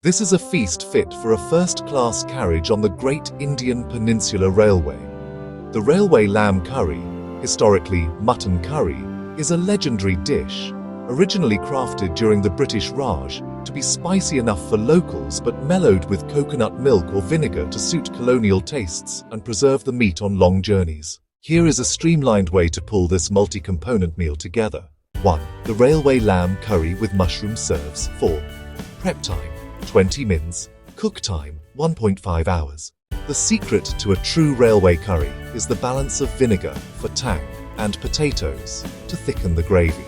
This is a feast fit for a first-class carriage on the Great Indian Peninsula Railway. The railway lamb curry, historically mutton curry, is a legendary dish, originally crafted during the British Raj to be spicy enough for locals but mellowed with coconut milk or vinegar to suit colonial tastes and preserve the meat on long journeys. Here is a streamlined way to pull this multi-component meal together. 1. The railway lamb curry with mushroom serves. 4. Prep time 20 mins. Cook time 1.5 hours. The secret to a true railway curry is the balance of vinegar for tang and potatoes to thicken the gravy.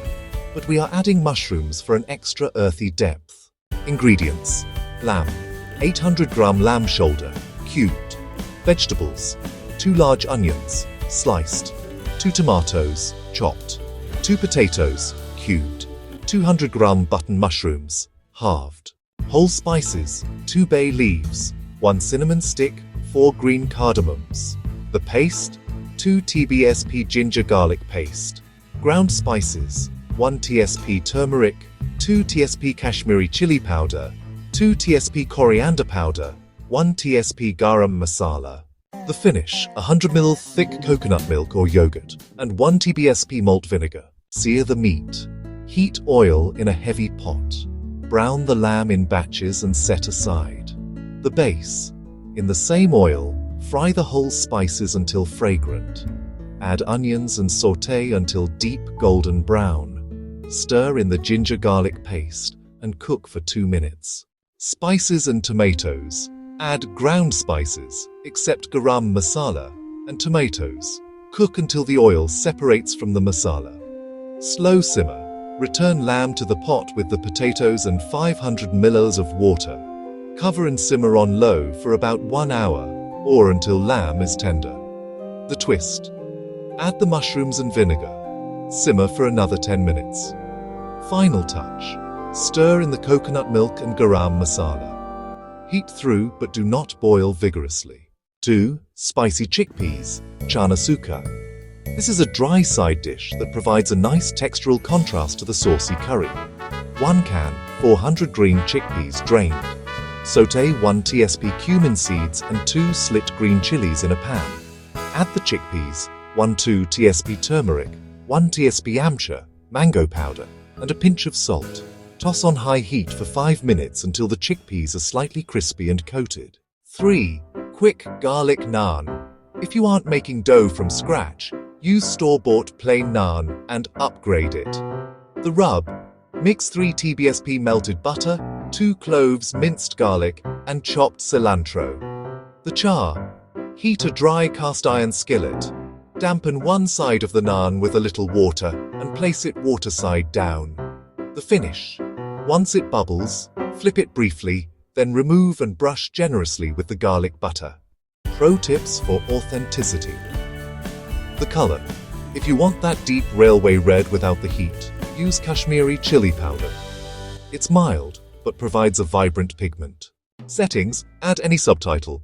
But we are adding mushrooms for an extra earthy depth. Ingredients: lamb, 800-gram lamb shoulder, cubed. Vegetables: 2 large onions, sliced. 2 tomatoes, chopped. 2 potatoes, cubed. 200-gram button mushrooms, halved. Whole spices: 2 bay leaves, 1 cinnamon stick, 4 green cardamoms. The paste: 2 tbsp ginger garlic paste. Ground spices: 1 tsp turmeric, 2 tsp Kashmiri chili powder, 2 tsp coriander powder, 1 tsp garam masala. The finish: 100 ml thick coconut milk or yogurt, and 1 tbsp malt vinegar. Sear the meat. Heat oil in a heavy pot. Brown the lamb in batches and set aside. The base: in the same oil, fry the whole spices until fragrant. Add onions and sauté until deep golden brown. Stir in the ginger garlic paste and cook for 2 minutes. Spices and tomatoes: add ground spices, except garam masala, and tomatoes. Cook until the oil separates from the masala. Slow simmer. Return lamb to the pot with the potatoes and 500 ml of water. Cover and simmer on low for about 1 hour, or until lamb is tender. The twist: add the mushrooms and vinegar. Simmer for another 10 minutes. Final touch: stir in the coconut milk and garam masala. Heat through but do not boil vigorously. 2. Spicy chickpeas, chana suka. This is a dry side dish that provides a nice textural contrast to the saucy curry. 1 can, 400 green chickpeas drained. Sauté 1 tsp cumin seeds and 2 slit green chilies in a pan. Add the chickpeas, 1-2 tsp turmeric, 1 tsp amchur, mango powder, and a pinch of salt. Toss on high heat for 5 minutes until the chickpeas are slightly crispy and coated. 3. Quick garlic naan. If you aren't making dough from scratch, use store-bought plain naan and upgrade it. The rub: mix 3 tbsp melted butter, 2 cloves minced garlic, and chopped cilantro. The char: heat a dry cast iron skillet. Dampen one side of the naan with a little water and place it water side down. The finish: once it bubbles, flip it briefly, then remove and brush generously with the garlic butter. Pro tips for authenticity. The color: if you want that deep railway red without the heat, use Kashmiri chili powder. It's mild, but provides a vibrant pigment. Settings: add any subtitle.